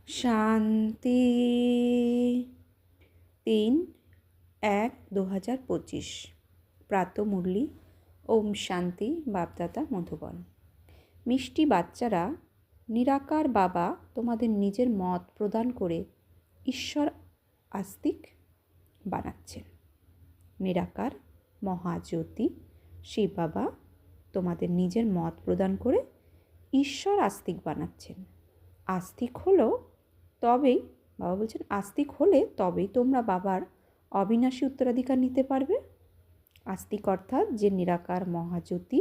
শান্তি। 3-1-2025 প্রাতঃমুরলি। ওম শান্তি। বাপদাদা মধুবন। মিষ্টি বাচ্চারা, নিরাকার বাবা তোমাদের নিজের মত প্রদান করে ঈশ্বর আস্তিক বানাচ্ছেন। নিরাকার মহাজ্যোতি শিব বাবা তোমাদের নিজের মত প্রদান করে ঈশ্বর আস্তিক বানাচ্ছেন। আস্তিক হলো তবেই, বাবা বলছেন, আস্তিক হলে তবেই তোমরা বাবার অবিনাশী উত্তরাধিকার নিতে পারবে। আস্তিক অর্থাৎ যে নিরাকার মহাজ্যোতি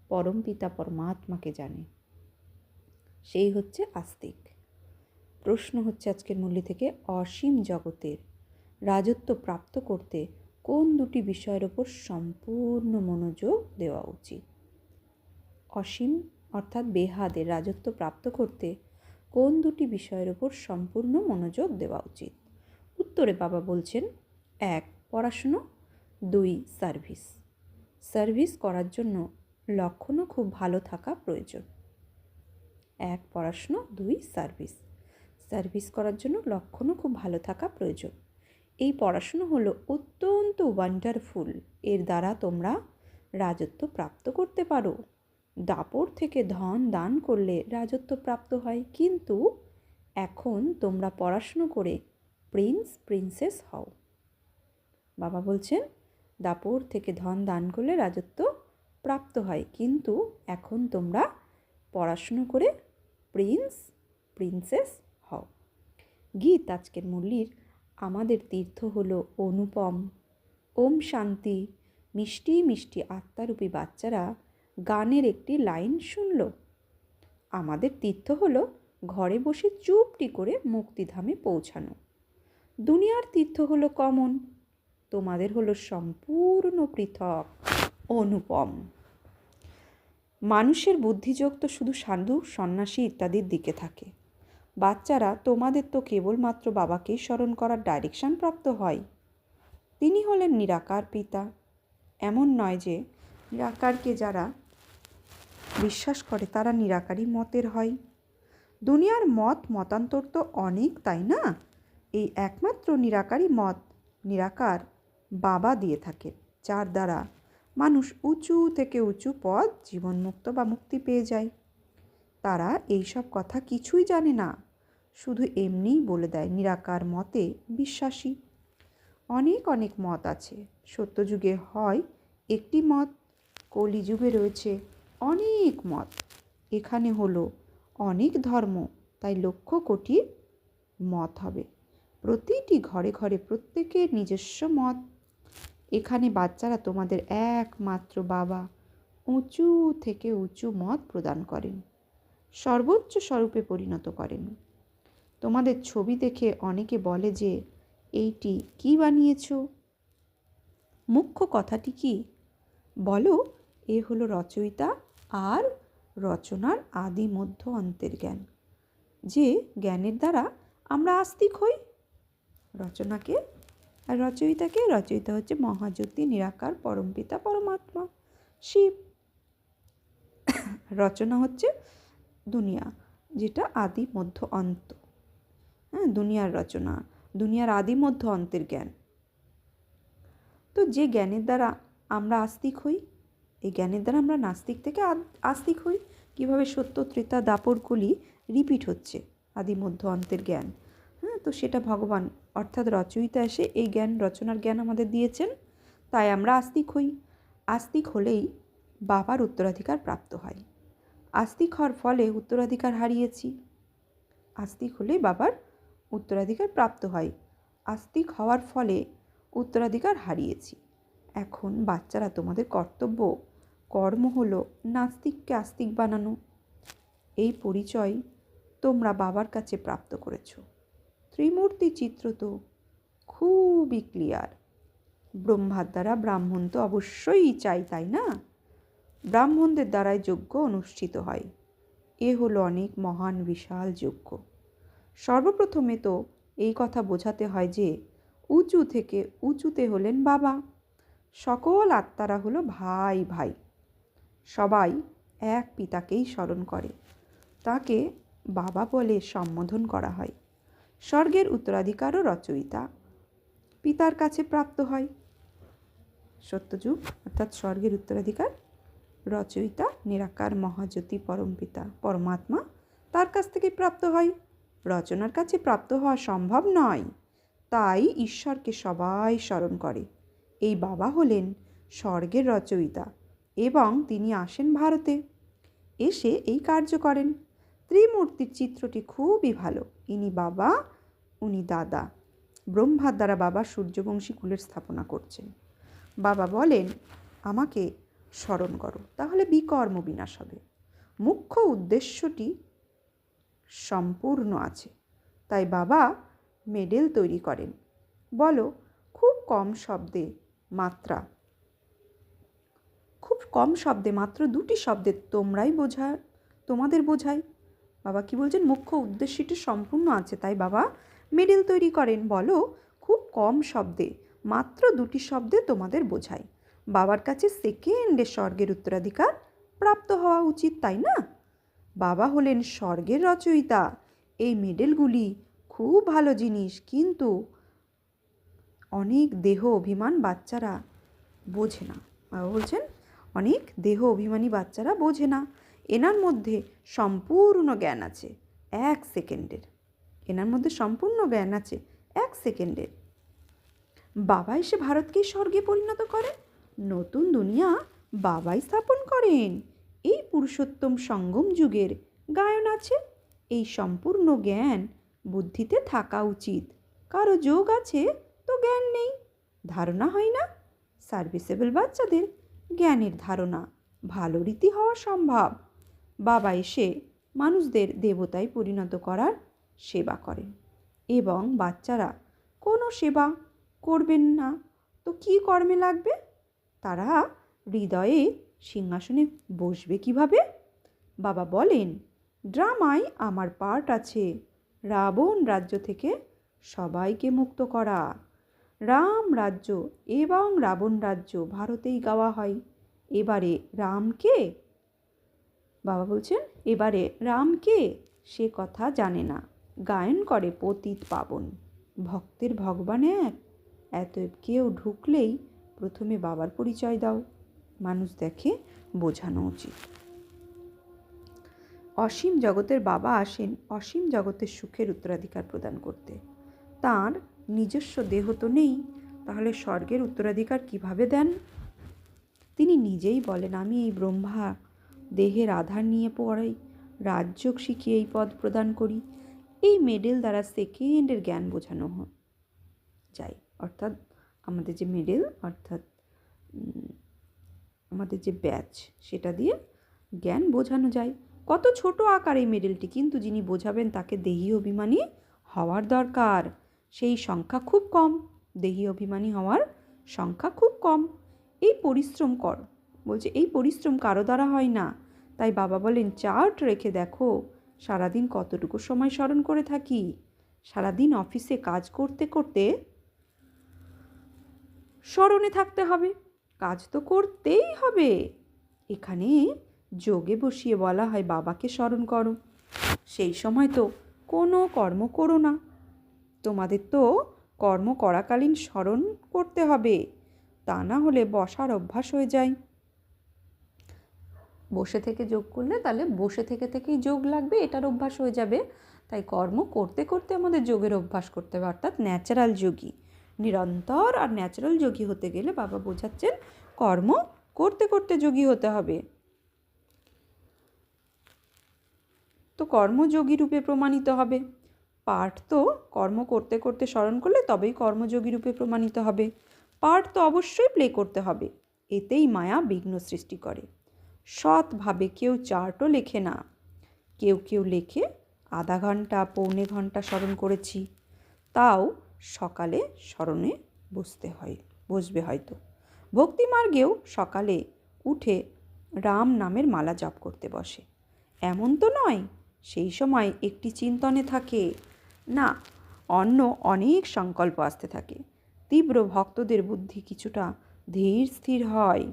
পরমপিতা পরমাত্মাকে জানে, সেই হচ্ছে আস্তিক। প্রশ্ন হচ্ছে আজকের মুরলি থেকে, অসীম জগতের রাজত্ব প্রাপ্ত করতে কোন দুটি বিষয়ের ওপর সম্পূর্ণ মনোযোগ দেওয়া উচিত? অসীম অর্থাৎ বেহাদের রাজত্ব প্রাপ্ত করতে কোন দুটি বিষয়ের ওপর সম্পূর্ণ মনোযোগ দেওয়া উচিত? উত্তরে বাবা বলছেন, 1 পড়াশুনো, 2 সার্ভিস। সার্ভিস করার জন্য লক্ষণও খুব ভালো থাকা প্রয়োজন। 1 পড়াশুনো, 2 সার্ভিস। সার্ভিস করার জন্য লক্ষণও খুব ভালো থাকা প্রয়োজন। এই পড়াশুনো হলো অত্যন্ত ওয়ান্ডারফুল। এর দ্বারা তোমরা রাজত্ব প্রাপ্ত করতে পারো। দাপর থেকে ধন দান করলে রাজত্ব প্রাপ্ত হয়, কিন্তু এখন তোমরা পড়াশুনো করে প্রিন্স প্রিন্সেস হও। বাবা বলছেন, দাপর থেকে ধন দান করলে রাজত্ব প্রাপ্ত হয়, কিন্তু এখন তোমরা পড়াশুনো করে প্রিন্স প্রিন্সেস হও। গীত আজকের মুরলির, আমাদের তীর্থ হলো অনুপম। ওম শান্তি। মিষ্টি মিষ্টি আত্মারূপী বাচ্চারা গানের একটি লাইন শুনল। আমাদের তীর্থ হলো ঘরে বসে চুপটি করে মুক্তিধামে পৌঁছানো। দুনিয়ার তীর্থ হলো কমন, তোমাদের হলো সম্পূর্ণ পৃথক, অনুপম। মানুষের বুদ্ধিযোগ তো শুধু সাধু সন্ন্যাসী ইত্যাদির দিকে থাকে। বাচ্চারা, তোমাদের তো কেবলমাত্র বাবাকেই স্মরণ করার ডাইরেকশন প্রাপ্ত হয়। তিনি হলেন নিরাকার পিতা। এমন নয় যে নিরাকারকে যারা বিশ্বাস করে তারা নিরাকারী মতের হয়। দুনিয়ার মত মতান্তর তো অনেক, তাই না? এই একমাত্র নিরাকারী মত নিরাকার বাবা দিয়ে থাকেন, যার দ্বারা মানুষ উঁচু থেকে উঁচু পদ জীবনমুক্ত বা মুক্তি পেয়ে যায়। তারা এইসব কথা কিছুই জানে না, শুধু এমনিই বলে দেয় নিরাকার মতে বিশ্বাসী। অনেক অনেক মত আছে। সত্যযুগে হয় একটি মত, কলিযুগে রয়েছে অনেক মত। এখানে হলো অনেক ধর্ম, তাই লক্ষ কোটি মত হবে। প্রতিটি ঘরে ঘরে প্রত্যেকের নিজস্ব মত। এখানে বাচ্চারা তোমাদের একমাত্র বাবা উঁচু থেকে উঁচু মত প্রদান করেন, সর্বোচ্চ স্বরূপে পরিণত করেন। তোমাদের ছবি দেখে অনেকে বলে যে এইটি কি বানিয়েছ? মুখ্য কথাটি কি বলো? এ হলো রচয়িতা আর রচনার আদি মধ্য অন্তের জ্ঞান, যে জ্ঞানের দ্বারা আমরা আস্তিক হই। রচনাকে আর রচয়িতাকে, রচয়িতা হচ্ছে মহাজ্যোতি নিরাকার পরমপিতা পরমাত্মা শিব। রচনা হচ্ছে দুনিয়া, যেটা আদি মধ্য অন্ত। দুনিয়ার রচনা, দুনিয়ার আদি মধ্য অন্তের জ্ঞান। তো যে জ্ঞানের দ্বারা আমরা আস্তিক হই, এই জ্ঞানের দ্বারা আমরা নাস্তিক থেকে আস্তিক হই। কীভাবে? সত্য ত্রেতা দাপর কলি রিপিট হচ্ছে, আদি মধ্য অন্তের জ্ঞান। তো সেটা ভগবান অর্থাৎ রচয়িতা এসে এই জ্ঞান, রচনার জ্ঞান আমাদের দিয়েছেন, তাই আমরা আস্তিক হই। আস্তিক হলেই বাবার উত্তরাধিকার প্রাপ্ত হয়। আস্তিক হওয়ার ফলে উত্তরাধিকার হারিয়েছি। আস্তিক হলে বাবার উত্তরাধিকার প্রাপ্ত হয়, আস্তিক হওয়ার ফলে উত্তরাধিকার হারিয়েছি। এখন বাচ্চারা, তোমাদের কর্তব্য কর্ম হলো নাস্তিককে আস্তিক বানানো। এই পরিচয় তোমরা বাবার কাছে প্রাপ্ত করেছ। ত্রিমূর্তি চিত্র তো খুবই ক্লিয়ার। ব্রহ্মার দ্বারা ব্রাহ্মণ তো অবশ্যই চাই, তাই না? ব্রাহ্মণদের দ্বারাই যজ্ঞ অনুষ্ঠিত হয়। এ হলো অনেক মহান বিশাল যজ্ঞ। সর্বপ্রথমে তো এই কথা বোঝাতে হয় যে উঁচু থেকে উঁচুতে হলেন বাবা। সকল আত্মারা হলো ভাই ভাই, সবাই এক পিতাকেই স্মরণ করে, তাকে বাবা বলে সম্বোধন করা হয়। স্বর্গের উত্তরাধিকারও রচয়িতা পিতার কাছে প্রাপ্ত হয়। সত্যযুগ অর্থাৎ স্বর্গের উত্তরাধিকার রচয়িতা নিরাকার মহাজ্যোতি পরমপিতা পরমাত্মা, তার কাছ থেকে প্রাপ্ত হয়। রচনার কাছে প্রাপ্ত হওয়া সম্ভব নয়, তাই ঈশ্বরকে সবাই স্মরণ করে। এই বাবা হলেন স্বর্গের রচয়িতা এবং তিনি আসেন ভারতে, এসে এই কার্য করেন। ত্রিমূর্তির চিত্রটি খুবই ভালো। ইনি বাবা, উনি দাদা। ব্রহ্মার দ্বারা বাবা সূর্যবংশী কুলের স্থাপনা করছেন। বাবা বলেন, আমাকে স্মরণ করো, তাহলে বিকর্ম বিনাশ হবে। মুখ্য উদ্দেশ্যটি সম্পূর্ণ আছে, তাই বাবা মেডেল তৈরি করেন। বলো, খুব কম শব্দে মাত্র দুটি শব্দে তোমাদের বোঝায়। বাবা কি বলছেন? মুখ্য উদ্দেশ্যটি সম্পূর্ণ আছে, তাই বাবা মেডেল তৈরি করেন। বলো, খুব কম শব্দে মাত্র দুটি শব্দে তোমাদের বোঝায়। বাবার কাছে সেকেন্ডে স্বর্গের উত্তরাধিকার প্রাপ্ত হওয়া উচিত, তাই না? বাবা হলেন স্বর্গের রচয়িতা। এই মেডেলগুলি খুব ভালো জিনিস, কিন্তু অনেক দেহ অভিমান বাচ্চারা বোঝে না। বাবা বলছেন, অনেক দেহ অভিমানী বাচ্চারা বোঝে না। এনার মধ্যে সম্পূর্ণ জ্ঞান আছে 1 সেকেন্ডের। বাবা এসে ভারতকে স্বর্গে পরিণত করেন। নতুন দুনিয়া বাবাই স্থাপন করেন। এই পুরুষোত্তম সঙ্গম যুগের গায়ন আছে। এই সম্পূর্ণ জ্ঞান বুদ্ধিতে থাকা উচিত। কারো যোগ আছে তো জ্ঞান নেই, ধারণা হয় না। সার্ভিসেবল বাচ্চাদের জ্ঞানের ধারণা, ভালো রীতি হওয়া সম্ভব। বাবা এসে মানুষদের দেবতায় পরিণত করার সেবা করেন, এবং বাচ্চারা কোনো সেবা করবেন না তো কী কর্মে লাগবে? তারা হৃদয়ে সিংহাসনে বসবে কিভাবে? বাবা বলেন, ড্রামায় আমার পার্ট আছে রাবণ রাজ্য থেকে সবাইকে মুক্ত করা। রাম রাজ্য এবং রাবণ রাজ্য ভারতেই গাওয়া হয়। এবারে রামকে, বাবা বলছেন, এবারে রামকে সে কথা জানে না, গায়ন করে পতিত পাবন। ভক্তের ভগবান এক, এত কেউ ঢুকলেই প্রথমে বাবার পরিচয় দাও। মানুষ দেখে, বোঝানো উচিত। অসীম জগতের বাবা আসেন অসীম জগতের সুখের উত্তরাধিকার প্রদান করতে। তার নিজস্ব দেহ তো নেই, তাহলে স্বর্গের উত্তরাধিকার কিভাবে দেন? তিনি নিজেই বলেন, আমি এই ব্রহ্মা দেহের আধার নিয়ে পড়াই, রাজযোগ শিখিয়ে এই পদ প্রদান করি। এই মেডেল দ্বারা সেকেন্ডের জ্ঞান বোঝানো যায়। অর্থাৎ আমাদের যে মেডেল, অর্থাৎ আমাদের যে ব্যাচ, সেটা দিয়ে জ্ঞান বোঝানো যায়। কত ছোট আকার এই মেডেলটি, কিন্তু যিনি বোঝাবেন তাকে দেহী অভিমানী হওয়ার দরকার। সেই সংখ্যা খুব কম, দেহী অভিমানী হওয়ার সংখ্যা খুব কম। এই পরিশ্রম কর, বলছে এই পরিশ্রম কারো দ্বারা হয় না। তাই বাবা বলেন, চার্ট রেখে দেখো সারাদিন কতটুকু সময় স্মরণ করে থাকি। সারাদিন অফিসে কাজ করতে করতে স্মরণে থাকতে হবে, কাজ তো করতেই হবে। এখানে যোগে বসিয়ে বলা হয় বাবাকে স্মরণ করো, সেই সময় তো কোনো কর্ম করো না। তোমাদের তো কর্ম করাকালীন স্মরণ করতে হবে, তা না হলে বসার অভ্যাস হয়ে যায়। বসে থেকে যোগ করলে তাহলে বসে থেকে থেকেই যোগ লাগবে, এটার অভ্যাস হয়ে যাবে। তাই কর্ম করতে করতে আমাদের যোগের অভ্যাস করতে হবে, অর্থাৎ ন্যাচারাল যোগী, নিরন্তর। আর ন্যাচারাল যোগী হতে গেলে বাবা বোঝাচ্ছেন কর্ম করতে করতে যোগী হতে হবে। তো কর্মযোগী রূপে প্রমাণিত হবে। পাঠ তো কর্ম করতে করতে স্মরণ করলে তবেই কর্মযোগী রূপে প্রমাণিত হবে। পাঠ তো অবশ্যই প্লে করতে হবে, এতেই মায়া বিঘ্ন সৃষ্টি করে। সৎভাবে কেউ চার্টও লেখে না, কেউ কেউ লেখে আধা ঘন্টা পৌনে ঘন্টা স্মরণ করেছি, তাও সকালে স্মরণে বসবে হয়তো। ভক্তিমার্গেও সকালে উঠে রাম নামের মালা জপ করতে বসে, এমন তো নয় সেই সময় একটি চিন্তনে থাকে না, অন্য অনেক সংকল্প আসতে থাকে। তীব্র ভক্তদের বুদ্ধি কিছুটা ধীর স্থির হয়।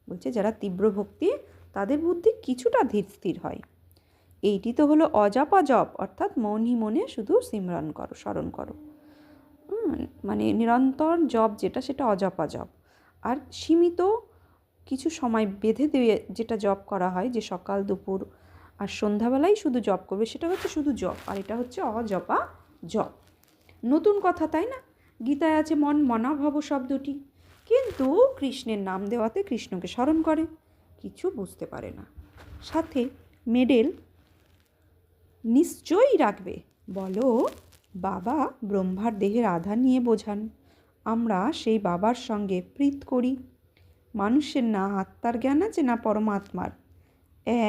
বলছে যারা তীব্র ভক্তি তাদের বুদ্ধি কিছুটা ধীর স্থির হয়। এইটি তো হলো অজপা জপ, অর্থাৎ মনই মনে শুধু সিমরন করো, স্মরণ করো। মানে নিরন্তর জপ যেটা, সেটা অজপা জপ। আর সীমিত কিছু সময় বেঁধে দিয়ে যেটা জপ করা হয়, যে সকাল দুপুর আর সন্ধ্যাবেলায় শুধু জপ করবে, সেটা হচ্ছে শুধু জপ। আর এটা হচ্ছে অজপা জপ। নতুন কথা, তাই না? গীতায় আছে মন মনা ভব শব্দটি, কিন্তু কৃষ্ণের নাম দেওয়াতে কৃষ্ণকে স্মরণ করে, কিছু বুঝতে পারে না। সাথে মেডেল নিশ্চয়ই রাখবে, বলো বাবা ব্রহ্মার দেহের আধার নিয়ে বোঝান, আমরা সেই বাবার সঙ্গে প্রীত করি। মানুষের না আত্মার জ্ঞান আছে না পরমাত্মার,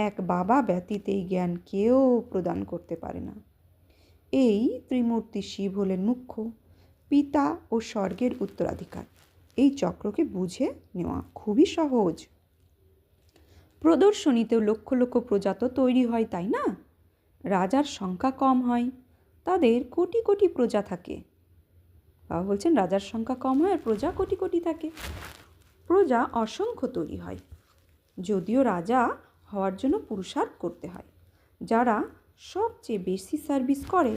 এক বাবা ব্যতীত এই জ্ঞান কেউ প্রদান করতে পারে না। এই ত্রিমূর্তি শিব হলেন মুখ্য, পিতা ও স্বর্গের উত্তরাধিকার। এই চক্রকে বুঝে নেওয়া খুবই সহজ। প্রদর্শনীতেও লক্ষ লক্ষ প্রজা তো তৈরি হয়, তাই না? রাজার সংখ্যা কম হয়, তাদের কোটি কোটি প্রজা থাকে। বাবা বলছেন রাজার সংখ্যা কম হয় আর প্রজা কোটি কোটি থাকে। প্রজা অসংখ্য তৈরি হয়, যদিও রাজা হওয়ার জন্য পুরুষার্থ করতে হয়। যারা সবচেয়ে বেশি সার্ভিস করে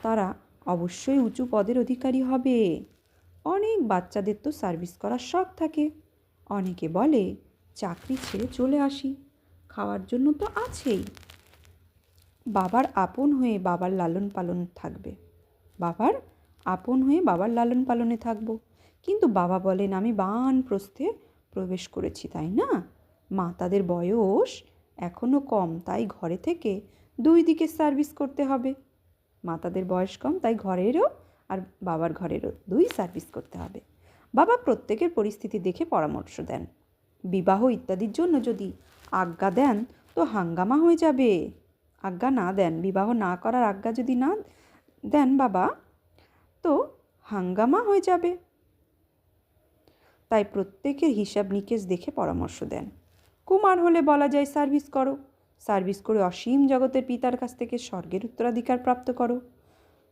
তারা অবশ্যই উঁচু পদের অধিকারী হবে। অনেক বাচ্চাদের তো সার্ভিস করার শখ থাকে, অনেকে বলে চাকরি ছেড়ে চলে আসি, খাওয়ার জন্য তো আছেই। বাবার আপন হয়ে বাবার লালন পালন থাকবে, বাবার আপন হয়ে বাবার লালন পালনে থাকবো। কিন্তু বাবা বলেন আমি বানপ্রস্থে প্রবেশ করেছি, তাই না? মাতাদের বয়স এখনও কম, তাই ঘরে থেকে দুই দিকে সার্ভিস করতে হবে। মাতাদের বয়স কম, তাই ঘরেরও আর বাবার ঘরেরও দুই সার্ভিস করতে হবে। বাবা প্রত্যেকের পরিস্থিতি দেখে পরামর্শ দেন। বিবাহ ইত্যাদির জন্য যদি আজ্ঞা দেন তো হাঙ্গামা হয়ে যাবে। আজ্ঞা না দেন, বিবাহ না করার আজ্ঞা যদি না দেন বাবা, তো হাঙ্গামা হয়ে যাবে। তাই প্রত্যেকের হিসাব নিকেশ দেখে পরামর্শ দেন। কুমার হলে বলা যায় সার্ভিস করো, সার্ভিস করে অসীম জগতের পিতার কাছ থেকে স্বর্গের উত্তরাধিকার প্রাপ্ত করো।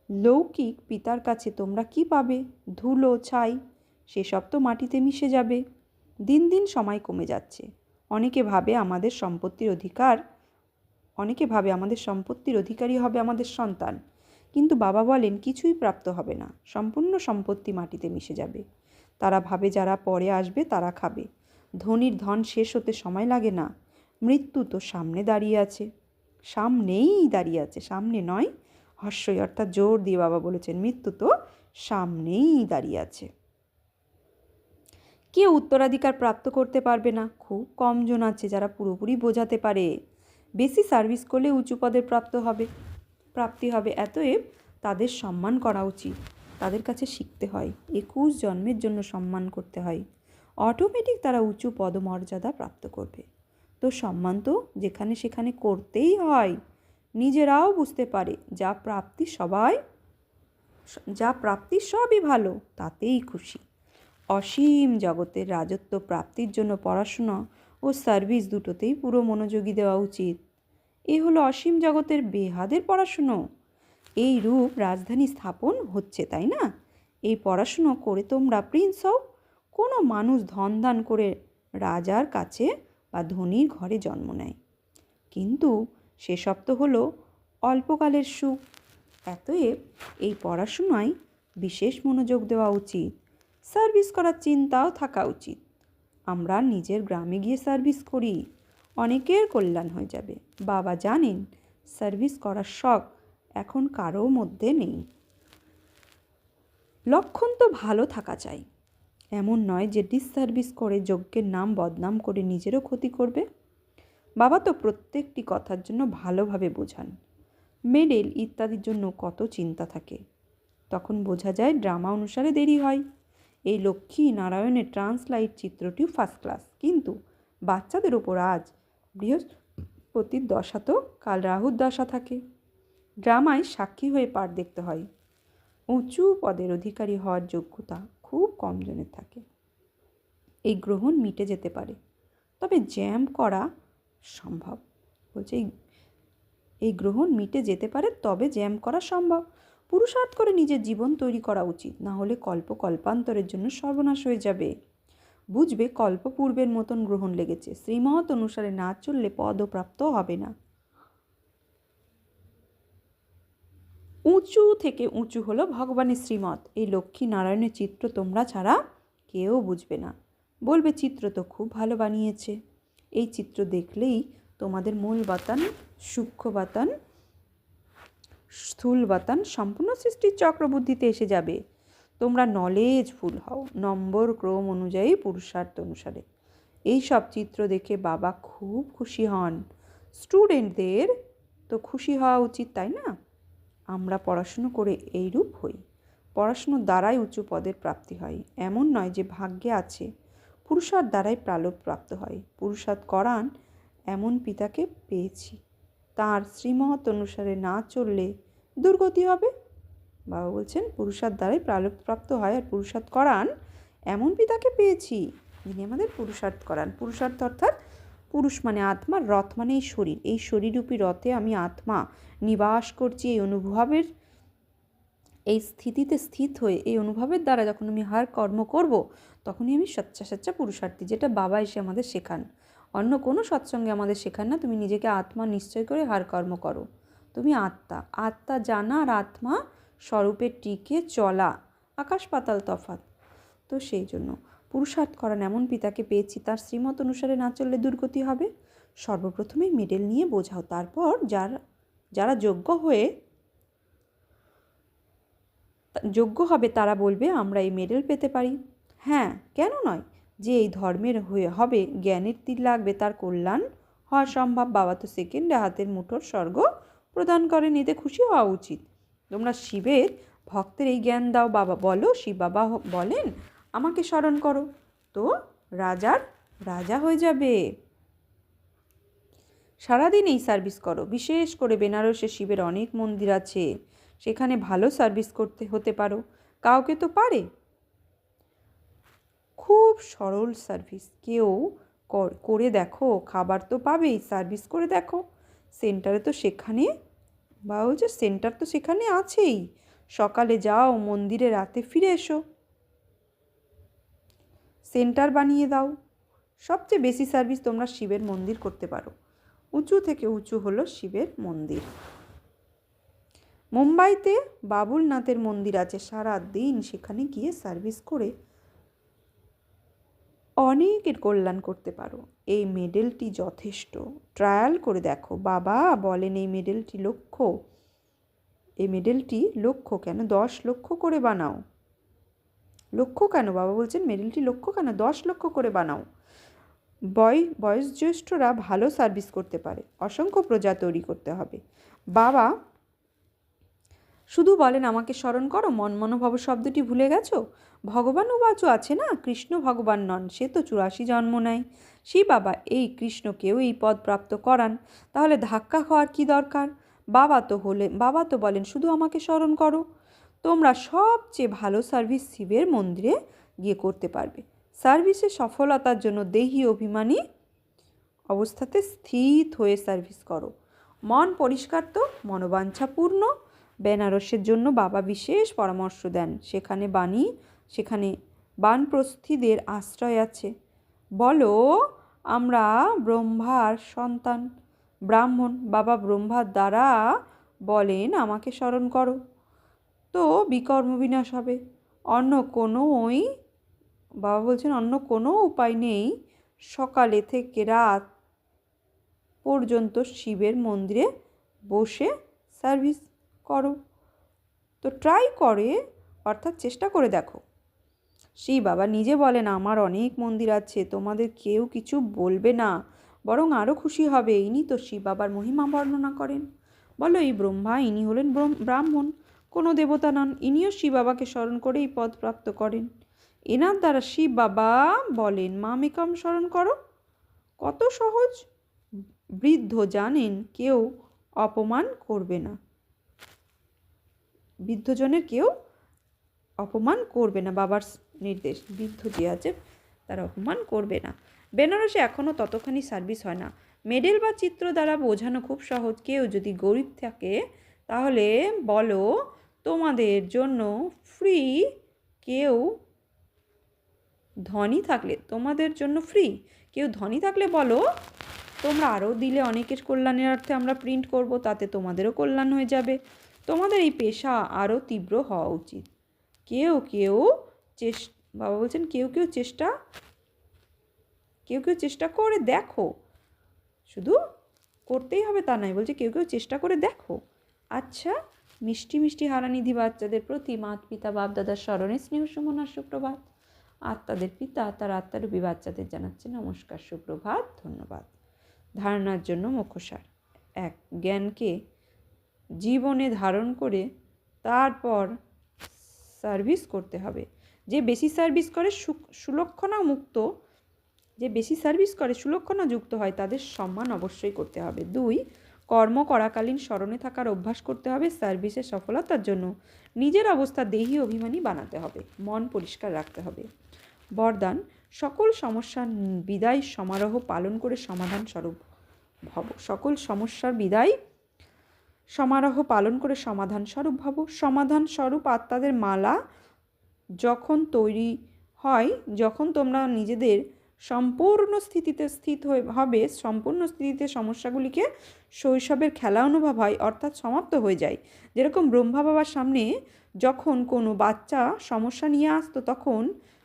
লৌকিক পিতার কাছে তোমরা কি পাবে? ধুলো, ছাই, সেসব তো মাটিতে মিশে যাবে। দিন দিন সময় কমে যাচ্ছে। অনেকে ভাবে আমাদের সম্পত্তির অধিকারী হবে আমাদের সন্তান, কিন্তু বাবা বলেন কিছুই প্রাপ্ত হবে না, সম্পূর্ণ সম্পত্তি মাটিতে মিশে যাবে। তারা ভাবে যারা পরে আসবে তারা খাবে। ধনীর ধন শেষ হতে সময় লাগে না, মৃত্যু তো সামনে দাঁড়িয়ে আছে, সামনে নয়, হর্ষই অর্থাৎ জোর দিয়ে বাবা বলেছেন মৃত্যু তো সামনেই দাঁড়িয়ে আছে। কেউ উত্তরাধিকার প্রাপ্ত করতে পারবে না, খুব কম জন আছে যারা পুরোপুরি বোঝাতে পারে। বেশি সার্ভিস করলে উঁচু পদের প্রাপ্তি হবে, এতএব তাদের সম্মান করা উচিত। তাদের কাছে শিখতে হয়, 21 জন্মের জন্য সম্মান করতে হয়, অটোমেটিক তারা উঁচু পদমর্যাদা প্রাপ্ত করবে। তো সম্মান তো যেখানে সেখানে করতেই হয়। নিজেরাও বুঝতে পারে যা প্রাপ্তি সবই ভালো, তাতেই খুশি। অসীম জগতের রাজত্ব প্রাপ্তির জন্য পড়াশোনা ও সার্ভিস দুটোতেই পুরো মনোযোগী দেওয়া উচিত। এ হলো অসীম জগতের বেহাদের পড়াশুনো। এই রূপ রাজধানী স্থাপন হচ্ছে, তাই না? এই পড়াশুনো করে তোমরা প্রিন্স হও। কোনো মানুষ ধন দান করে রাজার কাছে বা ধনীর ঘরে জন্ম নেয়, কিন্তু সেসব তো হলো অল্পকালের সুখ। অতএব এই পড়াশোনায় বিশেষ মনোযোগ দেওয়া উচিত। সার্ভিস করার চিন্তাও থাকা উচিত। আমরা নিজের গ্রামে গিয়ে সার্ভিস করি, অনেকের কল্যাণ হয়ে যাবে। বাবা জানেন সার্ভিস করার শখ এখন কারো মধ্যে নেই। লক্ষণ তো ভালো থাকা চাই, এমন নয় যে ডিসসার্ভিস করে যজ্ঞের নাম বদনাম করে নিজেরও ক্ষতি করবে। বাবা তো প্রত্যেকটি কথার জন্য ভালোভাবে বোঝান। মেডেল ইত্যাদির জন্য কত চিন্তা থাকে, তখন বোঝা যায় ড্রামা অনুসারে দেরি হয়। এই লক্ষ্মী নারায়ণের ট্রান্সলাইট চিত্রটিও ফার্স্ট ক্লাস, কিন্তু বাচ্চাদের ওপর আজ বৃহস্পতির দশা তো কাল রাহুর দশা থাকে। ড্রামায় সাক্ষী হয়ে পাঠ দেখতে হয়। উঁচু পদের অধিকারী হওয়ার যোগ্যতা খুব কম জনের থাকে। এই গ্রহণ মিটে যেতে পারে, তবে জ্যাম করা সম্ভব। বলছে এই গ্রহণ মিটে যেতে পারে, তবে জ্যাম করা সম্ভব। পুরুষার্থ করে নিজের জীবন তৈরি করা উচিত, না হলে কল্পান্তরের জন্য সর্বনাশ হয়ে যাবে। বুঝবে কল্পপূর্বের মতন গ্রহণ লেগেছে, শ্রীমত অনুসারে না চললে পদপ্রাপ্ত হবে না। উঁচু থেকে উঁচু হলো ভগবানের শ্রীমত। এই লক্ষ্মী নারায়ণের চিত্র তোমরা ছাড়া কেউ বুঝবে না, বলবে চিত্র তো খুব ভালো বানিয়েছে। এই চিত্র দেখলেই তোমাদের মূল বাতান, সূক্ষ্ম বাতান, স্থূল বাতান সম্পূর্ণ সৃষ্টির চক্রবুদ্ধিতে এসে যাবে। তোমরা নলেজফুল হও, নম্বর ক্রম অনুযায়ী, পুরুষার্থ অনুসারে। এই সব চিত্র দেখে বাবা খুব খুশি হন। স্টুডেন্টদের তো খুশি হওয়া উচিত, তাই না? আমরা পড়াশুনো করে এইরূপ হই। পড়াশুনোর দ্বারাই উঁচু পদের প্রাপ্তি হয়, এমন নয় যে ভাগ্যে আছে। পুরুষার্থ দ্বারাই প্রালোভ প্রাপ্ত হয়। পুরুষার্থ করান এমন পিতাকে পেয়েছি, তার শ্রীমত অনুসারে না চললে দুর্গতি হবে। বাবা বলছেন পুরুষার্থ দ্বারাই প্রালোভ প্রাপ্ত হয়, আর পুরুষার্থ করান এমন পিতাকে পেয়েছি যিনি আমাদের পুরুষার্থ করান। পুরুষার্থ অর্থাৎ পুরুষ মানে আত্মা, রথ মানে এই শরীর। এই শরীররূপী রথে আমি আত্মা নিবাস করছি। এই অনুভবের, এই স্থিতিতে স্থিত হয়ে, এই অনুভবের দ্বারা যখন আমি হার কর্ম করব, তখনই আমি সচ্চা সচ্চা পুরুষার্থী, যেটা বাবা এসে আমাদের শেখান। অন্য কোনো সৎসঙ্গে আমাদের শেখান না তুমি নিজেকে আত্মা নিশ্চয় করে হার কর্ম করো। তুমি আত্মা, আত্মা জানা আর আত্মা স্বরূপে টিকে চলা আকাশ পাতাল তফাৎ। তো সেই জন্য পুরুষার্থ করান এমন পিতাকে পেয়েছি, তার শ্রীমত অনুসারে না চললে দুর্গতি হবে। সর্বপ্রথমেই মেডেল নিয়ে বোঝাও, তারপর যারা যোগ্য হবে তারা বলবে আমরা এই মেডেল পেতে পারি। হ্যাঁ, কেন নয়? যে এই ধর্মের হবে জ্ঞানের তীর লাগবে, তার কল্যাণ হওয়া সম্ভব। বাবা তো সেকেন্ডে হাতের মুঠোর স্বর্গ প্রদান করেন, এতে খুশি হওয়া উচিত। তোমরা শিবের ভক্তের এই জ্ঞান দাও। বাবা বলো, শিব বাবা বলেন আমাকে স্মরণ করো, তো রাজা হয়ে যাবে। সারাদিন এই সার্ভিস করো। বিশেষ করে বেনারসে শিবের অনেক মন্দির আছে, সেখানে ভালো সার্ভিস হতে পারো। কাউকে তো পারে। খুব সরল সার্ভিস, কেউ করে দেখো, খাবার তো পাবেই, সার্ভিস করে দেখো। সেন্টার তো সেখানে আছেই। সকালে যাও মন্দিরে, রাতে ফিরে এসো। সেন্টার বানিয়ে দাও। সবচেয়ে বেশি সার্ভিস তোমরা শিবের মন্দির করতে পারো। উঁচু থেকে উঁচু হলো শিবের মন্দির। মুম্বাইতে বাবুলনাথের মন্দির আছে, সারা দিন সেখানে গিয়ে সার্ভিস করে অনেকের কল্যাণ করতে পারো। এই মেডেলটি যথেষ্ট, ট্রায়াল করে দেখো। বাবা বলেন এই মেডেলটি লক্ষ কেন? 10 লক্ষ করে বানাও। লক্ষ কেন? বাবা বলছেন মেডেলটি লক্ষ কেন? 10 লক্ষ করে বানাও। বয়োজ্যেষ্ঠরা ভালো সার্ভিস করতে পারে, অসংখ্য প্রজা তৈরি করতে হবে। বাবা শুধু বলেন আমাকে স্মরণ করো, মনমনোভব শব্দটি ভুলে গেছো? ভগবান উবাচও আছে না, কৃষ্ণ ভগবান নন, সে তো 84 জন্ম নেয়। সেই বাবা এই কৃষ্ণকেও এই পদ প্রাপ্ত করান, তাহলে ধাক্কা খাওয়ার কি দরকার? বাবা তো বলেন শুধু আমাকে স্মরণ করো। তোমরা সবচেয়ে ভালো সার্ভিস শিবের মন্দিরে গিয়ে করতে পারবে। সার্ভিসে সফলতার জন্য দেহি অভিমানী অবস্থাতে স্থিত হয়ে সার্ভিস করো। মন পরিষ্কার তো মনোবাঞ্ছাপূর্ণ। বেনারসের জন্য বাবা বিশেষ পরামর্শ দেন। সেখানে বানপ্রস্থীদের আশ্রয় আছে। বলো আমরা ব্রহ্মার সন্তান, ব্রাহ্মণ। বাবা ব্রহ্মার দ্বারা বলেন আমাকে স্মরণ করো, তো বিকর্ম বিনাশ হবে। বাবা বলছেন অন্য কোনো উপায় নেই। সকালে থেকে রাত পর্যন্ত শিবের মন্দিরে বসে সার্ভিস করো। তো অর্থাৎ চেষ্টা করে দেখো। শিব বাবা নিজে বলেন আমার অনেক মন্দির আছে, তোমাদের কেউ কিছু বলবে না, বরং আরও খুশি হবে। ইনি তো শিব বাবার মহিমা বর্ণনা করেন। বলো এই ব্রহ্মা, ইনি হলেন ব্রাহ্মণ, কোনো দেবতা নন। ইনিও শিব বাবাকে স্মরণ করে এই পদ প্রাপ্ত করেন। এনার দ্বারা শিব বাবা বলেন মামেকম স্মরণ করো। কত সহজ। বৃদ্ধ জানেন কেউ অপমান করবে না, বৃদ্ধজনের কেউ অপমান করবে না। বাবার নির্দেশ, বৃদ্ধ যে আছে তারা অপমান করবে না। বেনারসে এখনও ততখানি সার্ভিস হয় না। মেডেল বা চিত্র দ্বারা বোঝানো খুব সহজ। কেউ যদি গরিব থাকে তাহলে বলো তোমাদের জন্য ফ্রি। কেউ ধনী থাকলে বলো তোমরা আরও দিলে অনেকের কল্যাণের অর্থে আমরা প্রিন্ট করব, তাতে তোমাদেরও কল্যাণ হয়ে যাবে। তোমাদের এই পেশা আরও তীব্র হওয়া উচিত। কেউ কেউ বাবা বলছেন কেউ কেউ চেষ্টা করে দেখো, শুধু করতেই হবে তা নয়, বলছে কেউ কেউ চেষ্টা করে দেখো। আচ্ছা, মিষ্টি মিষ্টি হারানিধি বাচ্চাদের প্রতি মাত পিতা বাপ দাদার স্মরণে স্নেহ সুমনার সুপ্রভাত। আত্মাদের পিতা তার আত্মারূপী বাচ্চাদের জানাচ্ছে নমস্কার, সুপ্রভাত, ধন্যবাদ। ধারণার জন্য মুখসার। 1. জ্ঞানকে জীবনে ধারণ করে তারপর সার্ভিস করতে হবে। যে বেশি সার্ভিস করে সুলক্ষণাযুক্ত হয় তাদের সম্মান অবশ্যই করতে হবে। 2. কর্ম করাকালীন স্মরণে থাকার অভ্যাস করতে হবে। সার্ভিসের সফলতার জন্য নিজের অবস্থা দেহি অভিমানী বানাতে হবে, মন পরিষ্কার রাখতে হবে। বরদান, সকল সমস্যার বিদায় সমারোহ পালন করে সমাধান স্বরূপ ভব। সকল সমস্যার বিদায় সমারোহ পালন করে সমাধান স্বরূপ ভব। সমাধান স্বরূপ আত্মাদের মালা যখন তৈরি হয়, যখন তোমরা নিজেদের সম্পূর্ণ স্থিতিতে সম্পূর্ণ স্থিতিতে সমস্যাগুলিকে শৈশবের খেলা অনুভব হয়, অর্থাৎ সমাপ্ত হয়ে যায়। যেরকম ব্রহ্মা বাবার সামনে যখন কোনো বাচ্চা সমস্যা নিয়ে আসতো, তখন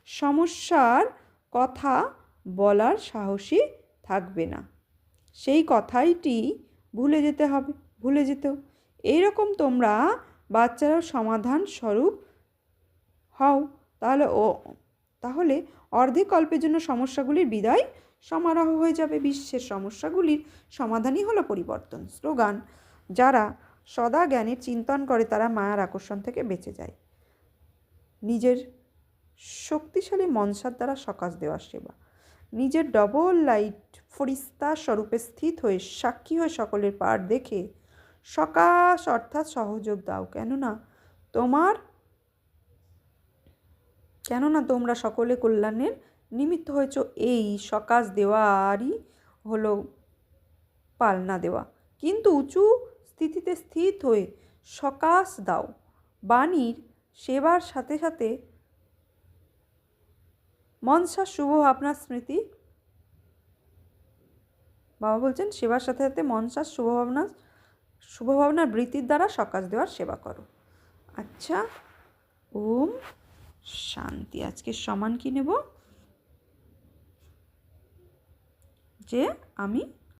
সমস্যার কথা বলার সাহসী থাকবে না, সেই কথাইটি ভুলে যেত। এইরকম তোমরা বাচ্চারাও সমাধান স্বরূপ হও, তাহলে অর্ধেক কল্পের জন্য সমস্যাগুলির বিদায় সমারোহ হয়ে যাবে। বিশ্বের সমস্যাগুলির সমাধানই হলো পরিবর্তন। স্লোগান, যারা সদা জ্ঞানের চিন্তন করে তারা মায়ার আকর্ষণ থেকে বেঁচে যায়। নিজের শক্তিশালী মনসার দ্বারা সকাশ দেওয়ার সেবা। নিজের ডবল লাইট ফরিস্তা স্বরূপে স্থিত হয়ে সাক্ষী হয়ে সকলের পার দেখে সকাশ অর্থাৎ সহযোগ দাও, কেননা তোমরা সকলে কল্যাণের নিমিত্ত হয়েছ। এই সকাশ দেওয়ারই হলো পালনা দেওয়া। কিন্তু উঁচু স্থিতিতে স্থিত হয়ে সকাশ দাও। বাণীর সেবার সাথে সাথে মনসার শুভ ভাবনার স্মৃতি। বাবা বলছেন সেবার সাথে সাথে মনসার শুভ ভাবনার বৃত্তির দ্বারা সকাশ দেওয়ার সেবা করো। আচ্ছা, ওম শান্তি। আজকের সমান কি নেব, যে আমি